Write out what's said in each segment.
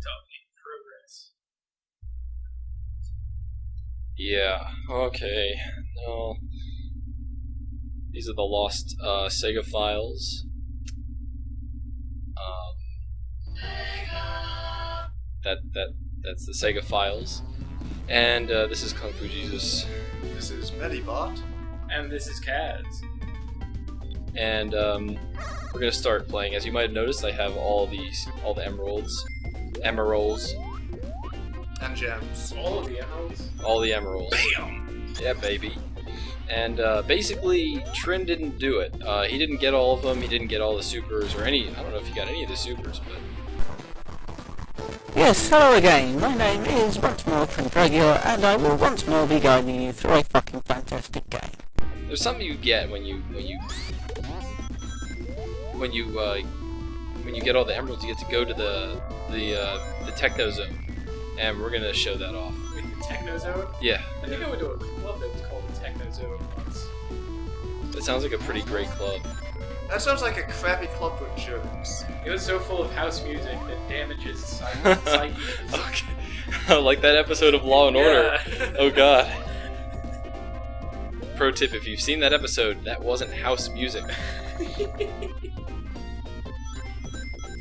Progress. Yeah, okay. Well, these are the lost Sega files. That's the Sega files. And this is Kung Fu Jesus. This is Medibot. And this is Kaz. And we're gonna start playing. As you might have noticed, I have all the emeralds. Emeralds. And gems. All of the emeralds? All the emeralds. Bam! Yeah, baby. And basically, Trin didn't do it. He didn't get all of them, he didn't get all the supers, or any... I don't know if he got any of the supers, but... Yes, hello again. My name is once more Trin Dragula, and I will once more be guiding you through a fucking fantastic game. There's something you get when you get all the emeralds. You get to go to the Techno Zone, and we're gonna show that off. With the Techno Zone? Yeah. I think I went to a club that was called the Techno Zone once. That sounds like a pretty great club. That sounds like a crappy club with jerks. It was so full of house music that damages psyche. Okay. Like that episode of Law and Order. Yeah. Oh god. Pro tip: if you've seen that episode, that wasn't house music.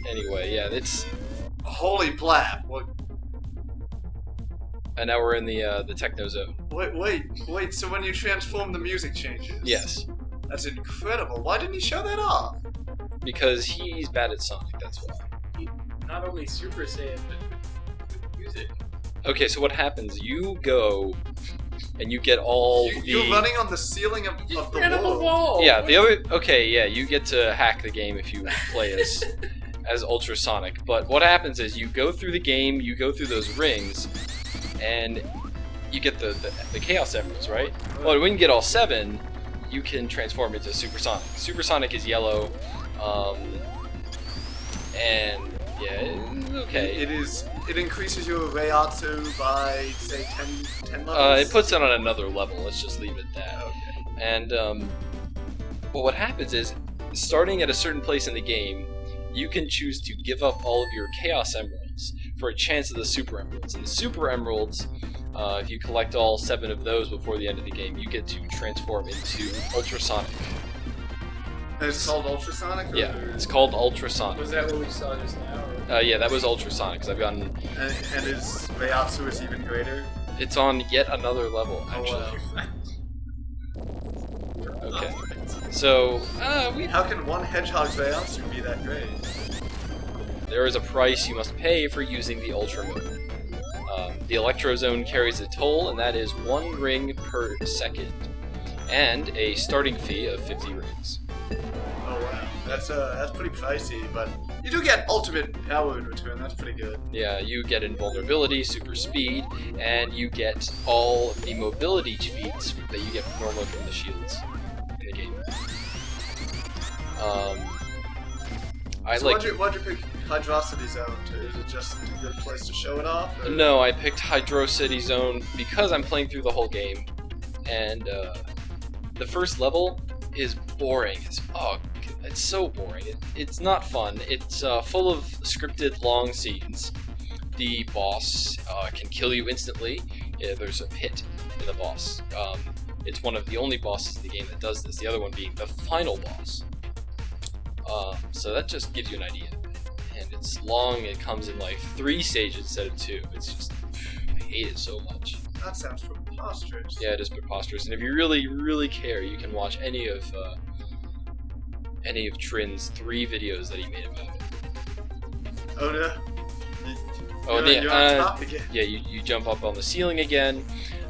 Anyway, yeah, it's. Holy blab! What? And now we're in the Techno Zone. Wait, so when you transform, the music changes? Yes, That's incredible. Why didn't he show that off? because he's bad at Sonic. That's why. Not only Super Saiyan, but with music. Okay, so what happens? You go, and you get all the. You're running on the ceiling of the Ran up a wall. wall! Yeah, the other. Okay, yeah, you get to hack the game if you play as Ultrasonic. But what happens is you go through the game, you go through those rings, and you get the Chaos Emeralds, right? Well, when you get all 7, you can transform into Supersonic. Supersonic is yellow, and yeah, okay. It increases your Reiatsu by say 10 levels. It puts it on another level. Let's just leave it at that. Okay. And well, what happens is, starting at a certain place in the game, you can choose to give up all of your Chaos Emeralds for a chance at the Super Emeralds. And the Super Emeralds, if you collect all 7 of those before the end of the game, you get to transform into Ultrasonic. And it's called Ultrasonic? Yeah, it's called Ultrasonic. Was that what we saw just now? Or? Yeah, that was Ultrasonic, because I've gotten... And his Reiatsu is even greater? It's on yet another level, Oh, actually. wow. Okay. So, How can one Hedgehog's Reiatsu be that great? there is a price you must pay for using the Ultra Mode. The Electro Zone carries a toll, and that is 1 ring per second, and a starting fee of 50 rings. Oh wow, that's pretty pricey, but you do get ultimate power in return. That's pretty good. Yeah, you get invulnerability, super speed, and you get all the mobility feats that you get normally from the shields in the game. Why'd you pick Hydrocity Zone? Is it just a good place to show it off? Or? No, I picked Hydro City Zone because I'm playing through the whole game, and the first level is boring. It's so boring. It's not fun. It's full of scripted long scenes. The boss can kill you instantly. Yeah, there's a hit in the boss. It's one of the only bosses in the game that does this, the other one being the final boss. So that just gives you an idea. And it's long, it comes in like 3 stages instead of 2. It's just, I hate it so much. That sounds preposterous. Yeah, it is preposterous. And if you really, really care, you can watch any of Trin's 3 videos that he made about it. Oh no. You're on top again. Yeah, you jump up on the ceiling again.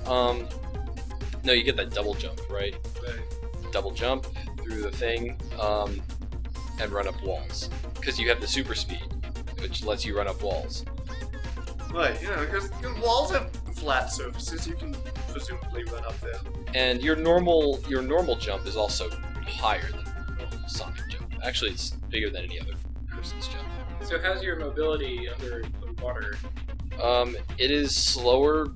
No, you get that double jump, right? Double jump through the thing, and run up walls. Because you have the super speed, which lets you run up walls. Right, because walls have flat surfaces, you can presumably run up them. And your normal jump is also higher than normal Sonic jump. Actually, it's bigger than any other person's jump. So how's your mobility under the water? It is slower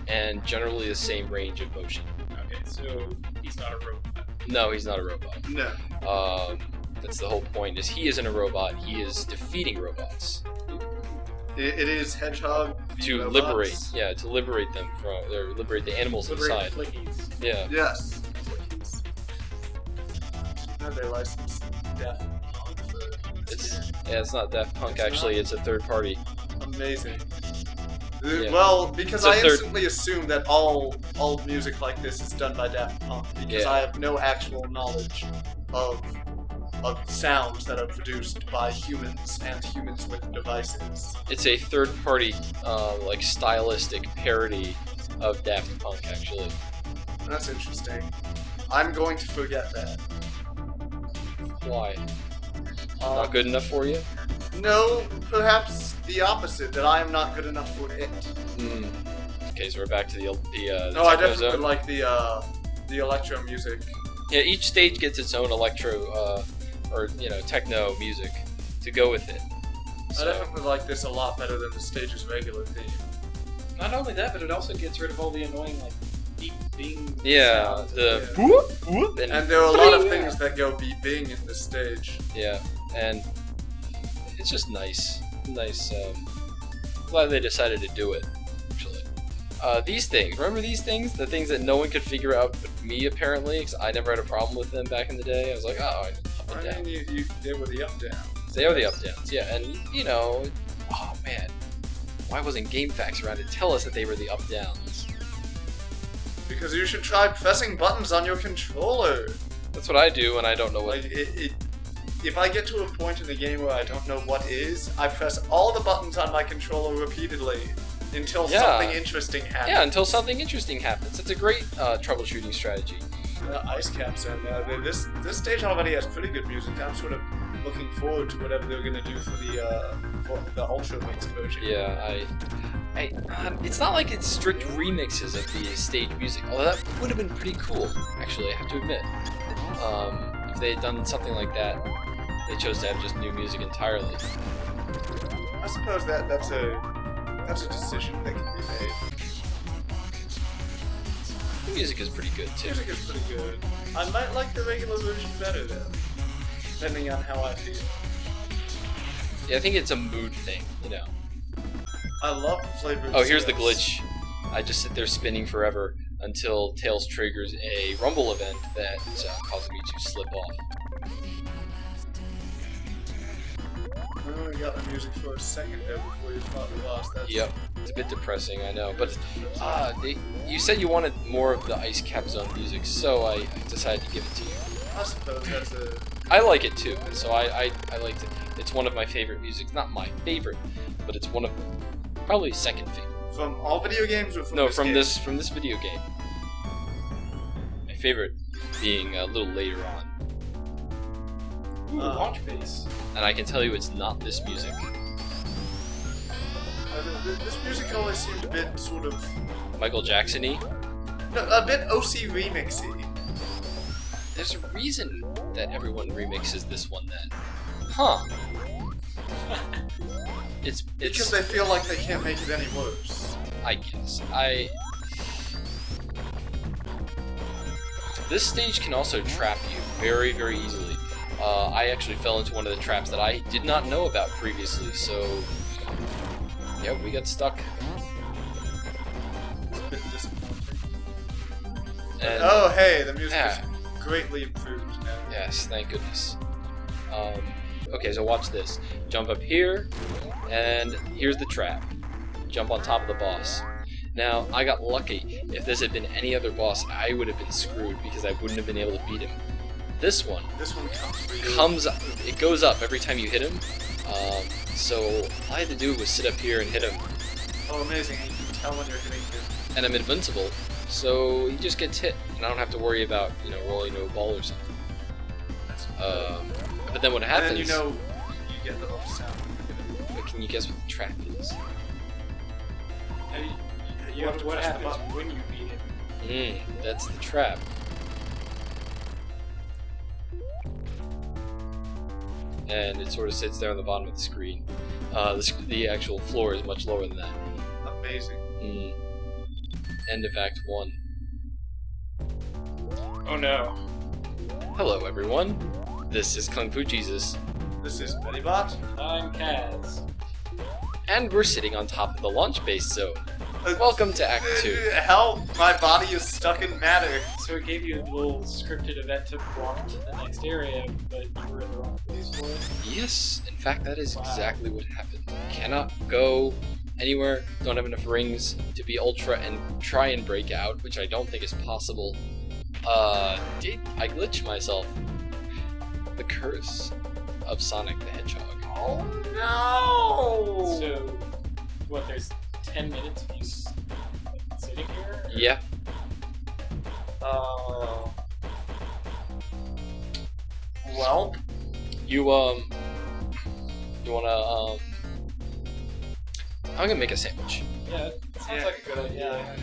and generally the same range of motion. Okay, so he's not a robot. No, he's not a robot. No. That's the whole point, is he isn't a robot, he is defeating robots. It is hedgehog to robots. liberate them from, or liberate the animals Liberate inside. the flickies. Yeah. Yes. No, they licensed Daft Punk for this game. It's not Daft Punk It's actually. not? It's a third party. Amazing. Yeah. Well, because It's a I third- instantly assume that all music like this is done by Daft Punk because Yeah. I have no actual knowledge of sounds that are produced by humans and humans with devices. It's a third party, like stylistic parody of Daft Punk actually. That's interesting. I'm going to forget that. Why? Not good enough for you? No, perhaps the opposite. That I am not good enough for it. Hmm. Okay, so we're back to the No, I techno definitely zone. like the electro music. Yeah, each stage gets its own electro, or techno music to go with it. I So, definitely like this a lot better than the stage's regular theme. Not only that, but it also gets rid of all the annoying like beep bing. yeah, sounds. the Yeah. whoop, whoop, And there are a lot of bling. things that go beeping in this stage. Yeah, and it's just nice. Nice. Glad they decided to do it, actually. These things, remember these things? The things that no one could figure out but me, apparently, because I never had a problem with them back in the day. I was like, oh, up and I down. mean, they were the up-down. They are the up-downs, yeah, and, oh man, why wasn't GameFAQs around to tell us that they were the up-downs? Because you should try pressing buttons on your controller. That's what I do when I don't know what... Like, if I get to a point in the game where I don't know what is, I press all the buttons on my controller repeatedly until Yeah. something interesting happens. Yeah, until something interesting happens. It's a great troubleshooting strategy. Ice Caps and this stage already has pretty good music. I'm sort of looking forward to whatever they're gonna do for the Ultra Mix version. Yeah, it's not like it's strict remixes of the stage music, although that would have been pretty cool, actually, I have to admit. If they had done something like that, they chose to have just new music entirely. I suppose that's a decision that can be made. The music is pretty good, too. Music is pretty good. I might like the regular version better though, depending on how I feel. Yeah, I think it's a mood thing, I love flavored. Oh, here's the syrups. glitch. I just sit there spinning forever until Tails triggers a rumble event that causes me to slip off. I only got the music for a second there before you fought the boss. That's Yep, it's a bit depressing, I know, but you said you wanted more of the Ice Cap Zone music, so I decided to give it to you. I suppose that's a. I like it too, so I liked it. It's one of my favorite music. Not my favorite, but it's one of probably second favorite. From all video games or from No, this from game? this video game. My favorite being a little later on, Ooh, launch base. and I can tell you it's not this music. This music always seemed a bit sort of. Michael Jackson-y. No, a bit OC remixy. There's a reason that everyone remixes this one then. Huh. It's Because they feel like they can't make it any worse. I guess. This stage can also trap you very, very easily. I actually fell into one of the traps that I did not know about previously, so yeah, we got stuck. It's a bit disappointing. And Oh, hey, the music yeah. is greatly improved now. Yes, thank goodness. Okay, so watch this. Jump up here, and here's the trap. Jump on top of the boss. Now, I got lucky. If this had been any other boss, I would have been screwed because I wouldn't have been able to beat him. This one This one comes comes up, it goes up every time you hit him. So all I had to do was sit up here and hit him, Oh, amazing. You can tell when you're hitting him. and I'm invincible. So he just gets hit, and I don't have to worry about rolling to a ball or something. But then what happens? And then you get the little sound. But can you guess what the trap is? You have to What press the happens button. when you beat it? That's the trap. And it sort of sits there on the bottom of the screen. The actual floor is much lower than that. Amazing. End of Act 1. Oh no. Hello everyone, this is Kung Fu Jesus, This is Medibot. I'm Kaz. And we're sitting on top of the launch base zone. Welcome to Act 2. Hell, my body is stuck in matter. So it gave you a little scripted event to walk to the next area, but you were in the wrong place for it. Yes, in fact, that is Wow. exactly what happened. Cannot go anywhere, don't have enough rings to be Ultra and try and break out, which I don't think is possible. I glitched myself. The curse of Sonic the Hedgehog. Oh no! So, what, there's 10 minutes of you sitting here? Yeah. Well, You wanna, I'm gonna make a sandwich. Yeah, that sounds Yeah. like a good idea.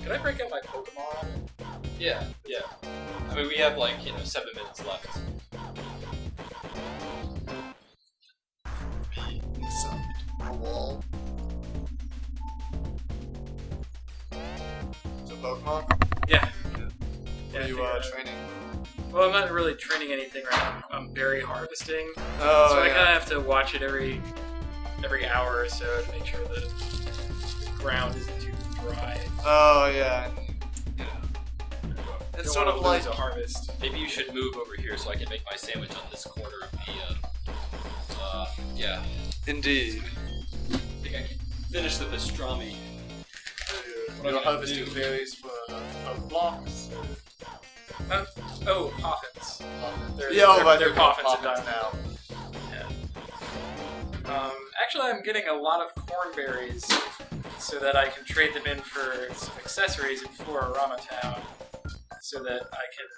Can I break out my Pokemon? Yeah. I mean, we have 7 minutes left. wall. So Pokemon? Yeah. What are you I figured- training? Well, I'm not really training anything right now. I'm berry harvesting, Oh, so I yeah. kind of have to watch it every hour or so to make sure that the ground isn't too dry. Oh, yeah. It's Don't sort wanna of like lose a harvest. Maybe you should move over here so I can make my sandwich on this corner of the, yeah. indeed. I think I can finish the pastrami. You're harvesting berries for blocks. Oh, poffins. They're, Yeah, they're, but they're they're poffins poffins at now. Yeah. Actually, I'm getting a lot of cornberries so that I can trade them in for some accessories in Flororama Town, so that I can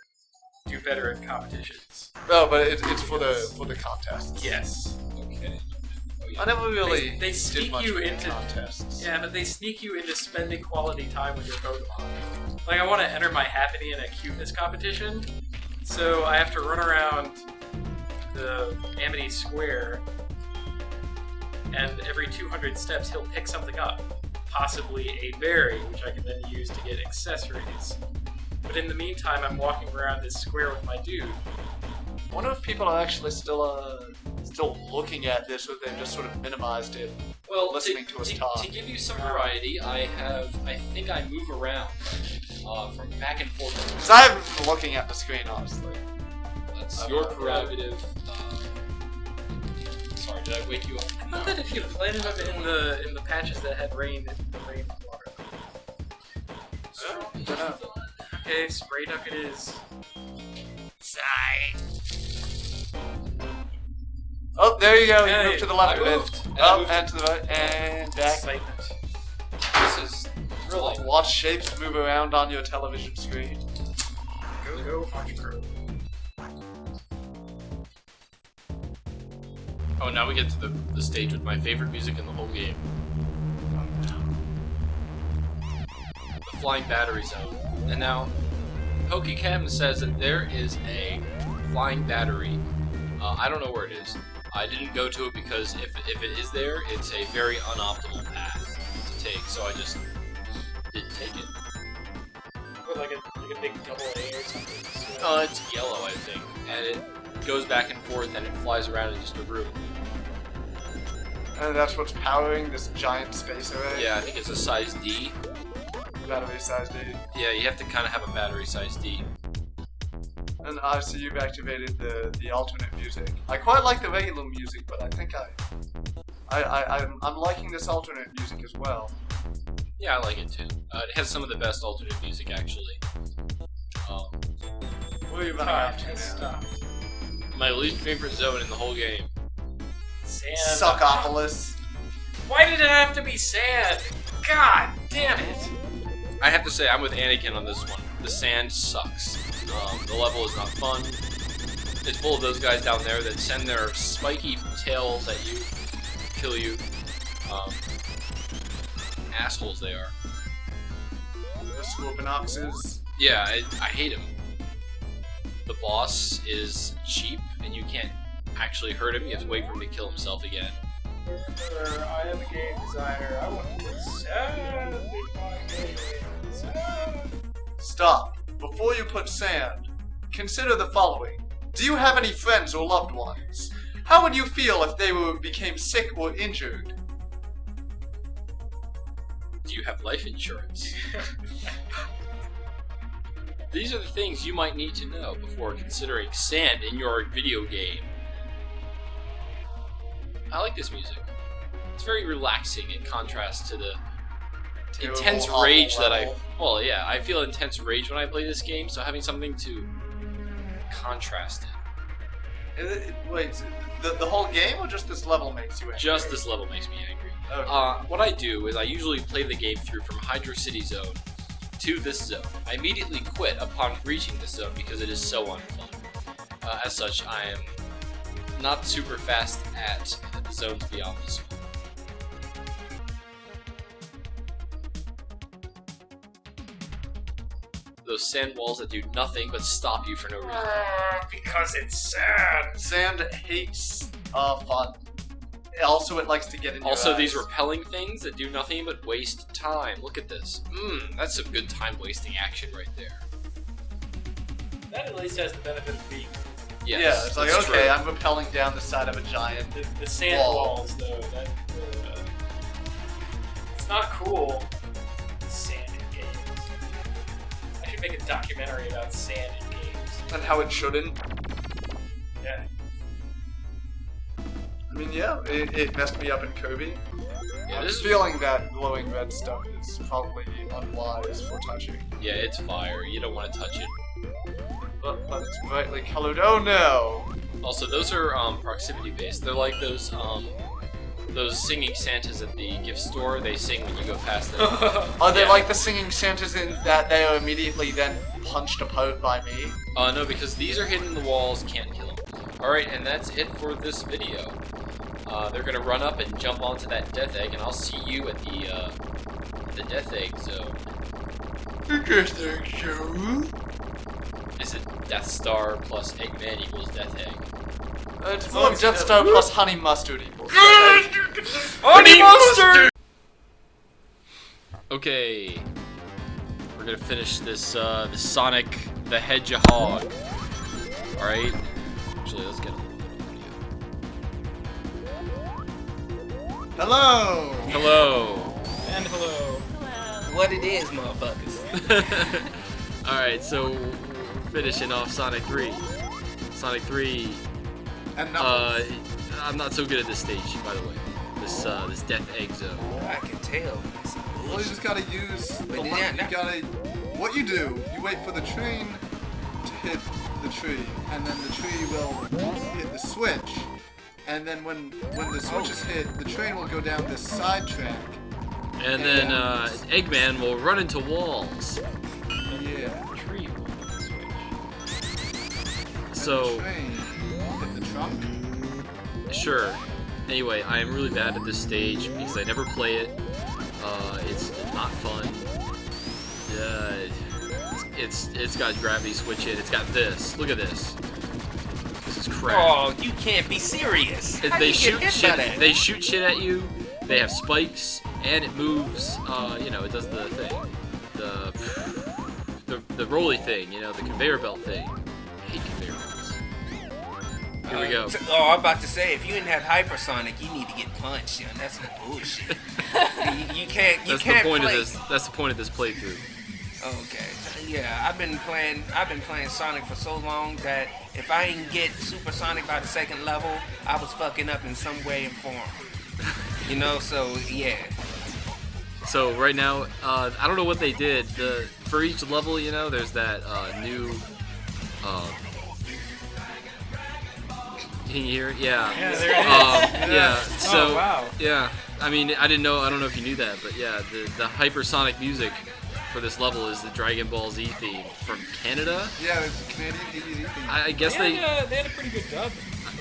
do better in competitions. No, but it's for the contests. Yes. Okay. I never really They did sneak much you for the into contests. Yeah, but they sneak you into spending quality time with your Pokemon. Like, I want to enter my Happiny in a cuteness competition, so I have to run around the Amity Square, and every 200 steps he'll pick something up, possibly a berry, which I can then use to get accessories. But in the meantime, I'm walking around this square with my dude. I wonder if people are actually still looking at this, or they've just sort of minimized it. Well, Listening to us talk. To give you some variety, I think I move around from back and forth. Because I haven't been looking at the screen, honestly. That's your prerogative. Sorry, did I wake you up? I thought that if you planted them in the patches that had rain, the rain would water them. Dunno. Okay, spray duck it is. Oh, there you go. You Hey, moved to the left I a bit. moved, and I Oh, moved. and to the right, and back. Excitement. This is thrilling. Watch shapes move around on your television screen. Go, Punch Crow. Oh, now we get to the stage with my favorite music in the whole game. The Flying Battery Zone. And now, PokeChem says that there is a flying battery. I don't know where it is. I didn't go to it because if it is there, it's a very unoptimal path to take, so I just didn't take it. With like a big double A or something. It's yellow, I think, and it goes back and forth and it flies around in just a room. And that's what's powering this giant space array. Yeah, I think it's a size D. Battery size D. Yeah, you have to kind of have a battery size D. And obviously you've activated the alternate music. I quite like the regular music, but I think I'm liking this alternate music as well. Yeah, I like it too. It has some of the best alternate music, actually. What are you running Alright, after let's now? stop. My least favorite zone in the whole game. Sand. Suckopolis. Why did it have to be sand? God damn it! I have to say, I'm with Anakin on this one. The sand sucks. The level is not fun. It's full of those guys down there that send their spiky tails at you, kill you. Assholes they are. The Scorpionoxes. Yeah, I hate him. The boss is cheap, and you can't actually hurt him. You have to wait for him to kill himself again. Remember, I am a game designer. I want to put sand in my game. Sand. Stop. Before you put sand, consider the following. Do you have any friends or loved ones? How would you feel if they became sick or injured? Do you have life insurance? These are the things you might need to know before considering sand in your video game. I like this music. It's very relaxing in contrast to the intense Terrible, rage awful that I... level. Well, yeah, I feel intense rage when I play this game, so having something to contrast it. Wait, the whole game or just this level makes you angry? Just this level makes me angry. Okay. What I do is I usually play the game through from Hydro City Zone to this zone. I immediately quit upon reaching this zone because it is so unfun. As such, I am not super fast at the zones beyond this one. Those sand walls that do nothing but stop you for no reason. Because it's sad. Sand hates fun. Also, it likes to get in your Also, eyes. these repelling things that do nothing but waste time. Look at this. That's some good time-wasting action right there. That at least has the benefit of being Yes, Yeah, it's like, that's okay, true. I'm rappelling down the side of a giant. the sand Wall. walls, though. It's not cool. Sand in games. I should make a documentary about sand in games. And how it shouldn't. Yeah. I mean, yeah, it messed me up in Kirby. Yeah, I'm this is- feeling that glowing red stuff is probably unwise for touching. Yeah, it's fire. You don't want to touch it. But it's brightly colored. Oh no! Also, those are proximity based. They're like those singing Santas at the gift store. They sing when you go past them. Are they Yeah. like the singing Santas in that they are immediately then punched apart by me? No, because these are hidden in the walls. Can't kill them. All right, and that's it for this video. They're gonna run up and jump onto that death egg, and I'll see you at the death egg zone. Is it Death Star plus Eggman equals Death Egg? It's more Death Star plus honey mustard equals. Honey mustard! Okay. We're gonna finish this, the Sonic the Hedgehog. Alright. Actually, let's get a little bit of audio. Hello! Hello! And hello. What it is, motherfuckers. Alright, so we're finishing off Sonic 3. Sonic 3, And now, I'm not so good at this stage, by the way. This Death Egg Zone. I can tell. well, you just gotta use. But the yeah, you no- gotta. What you do? You wait for the train to hit the tree, and then the tree will hit the switch, and then when the switch is hit, the train will go down this side track. And then Eggman will run into walls. Yeah. Tree. So, And the train hit the trunk. sure. Anyway, I am really bad at this stage because I never play it. It's not fun. It's got gravity switch in. It's got this. Look at this. This is crap. Oh, you can't be serious. How They you shoot get hit shit. by that? They shoot shit at you. They have spikes, and it moves. It does the thing, the rolly thing. The conveyor belt thing. I hate conveyor belts. Here we go. I'm about to say, if you didn't have hypersonic, you need to get punched. That's some bullshit. you can't. You That's can't the point play. of this. That's the point of this playthrough. Okay. Yeah, I've been playing Sonic for so long that if I didn't get supersonic by the second level, I was fucking up in some way and form. So yeah. So right now, I don't know what they did. For each level, there's that new. Can you hear it? Yeah. Yeah, there it is. Yeah. So. Oh, wow. Yeah. I mean, I didn't know. I don't know if you knew that, but yeah, the hypersonic music for this level is the Dragon Ball Z theme from Canada. Yeah, it's a Canadian DVD thing. I guess they they. had a pretty good dub.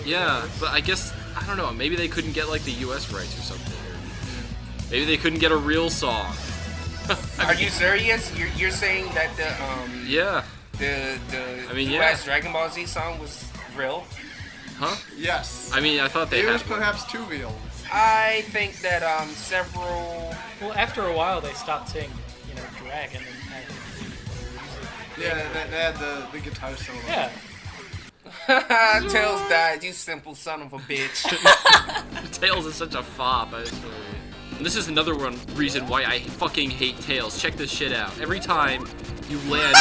Yeah, but I guess I don't know. Maybe they couldn't get like the U.S. rights or something. Or maybe they couldn't get a real song. Are you serious? You're saying that Yeah. the I mean, US yeah. Dragon Ball Z song was real? Huh? Yes. I mean, I thought they it was had. one. perhaps too real. I think that several. Well, after a while, they stopped saying, dragon and had Yeah, they had the guitar solo. Yeah. Tails died, you simple son of a bitch. Tails is such a fop, I swear. And this is another reason why I fucking hate Tails. Check this shit out. Every time you land,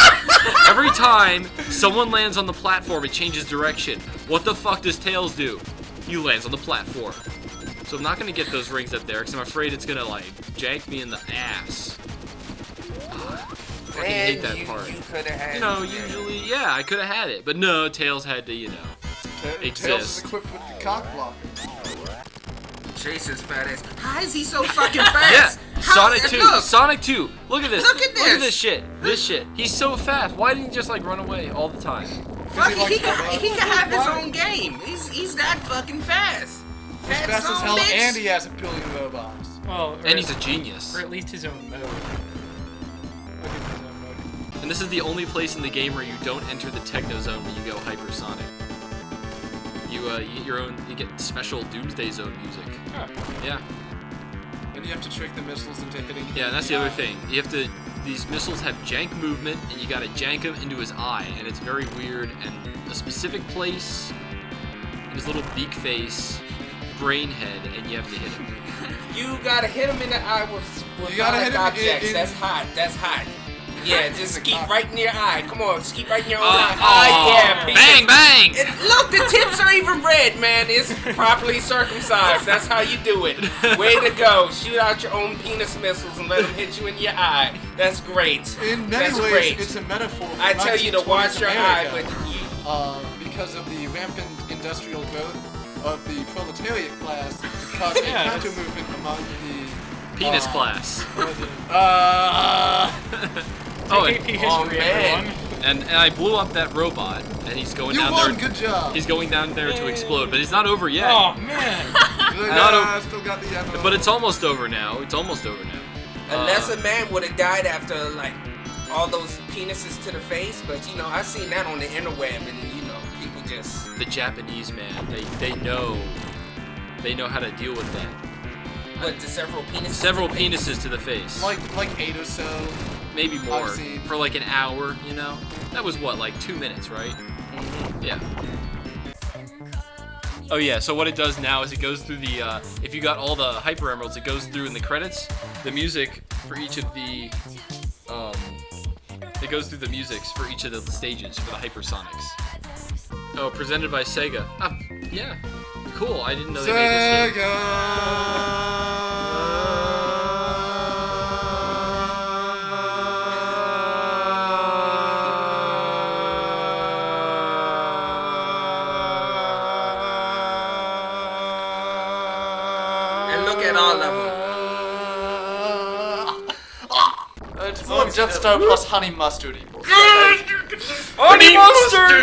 every time someone lands on the platform, it changes direction. What the fuck does Tails do? He lands on the platform. So I'm not gonna get those rings up there because I'm afraid it's gonna like jank me in the ass. I hate that part. You could have had You know, it. usually, yeah, I could have had it, but no, Tails had to, you know. Tails is Exist. equipped with the cock blocker. Chase's fat ass. How is he so fucking Yeah, fast? Sonic 2, Look, Sonic 2. Look at this. Look at Look at this. this shit. This shit. He's so fast. Why didn't he just like run away all the time? fuck, he likes he can robots. have his own game. He's that fucking fast. He's Fat fast as son of a hell, bitch. and he has a billion robots. Well, And he's a genius. or at least his own mode. Look at his own mode. And this is the only place in the game where you don't enter the Techno Zone when you go hypersonic. You get your own. You get special Doomsday Zone music. Huh. Yeah. And you have to trick the missiles into hitting him. Yeah, and that's the other thing. You have to. These missiles have jank movement, and you gotta jank him into his eye, and it's very weird. And a specific place in his little beak face, brain head, and you have to hit him. You gotta hit him in the eye with You gotta hit him in- objects. in- That's hot. That's hot. Yeah, just keep right in your eye. Come on, just keep right in your own eye. Oh, Yeah, penis. bang, bang! Look, the tips are even red, man. It's properly circumcised. That's how you do it. Way to go. Shoot out your own penis missiles and let them hit you in your eye. That's great. In many That's ways, great. it's a metaphor for I tell you to watch 1920s your eye, America. but you. Because of the rampant industrial growth of the proletariat class, it caused a Yeah, counter that's- movement among the Penis class. Oh, history, oh, man. everyone. And I blew up that robot, and he's going You down won, there. good job. He's going down there to explode, but it's not over yet. Oh man. You're like, not "Ah, I still got the ammo." But it's almost over now. It's almost over now. Unless a man would have died after, like, all those penises to the face. But, you know, I've seen that on the interweb, and, you know, people just. The Japanese man, they know how to deal with that. What, the several penises? Several penises to the face. like 8 or so. Maybe more. I've seen. For like an hour, you know? That was what, like 2 minutes, right? Mm-hmm. Yeah. Oh yeah, so what it does now is it goes through the, if you got all the Hyper Emeralds, it goes through in the credits, the music for each of the, it goes through the musics for each of the stages for the Hypersonics. Oh, presented by Sega. Ah, yeah. Cool, I didn't know they made this game. And look at all of them. It's more Jetstone plus honey mustard equals. Honey mustard!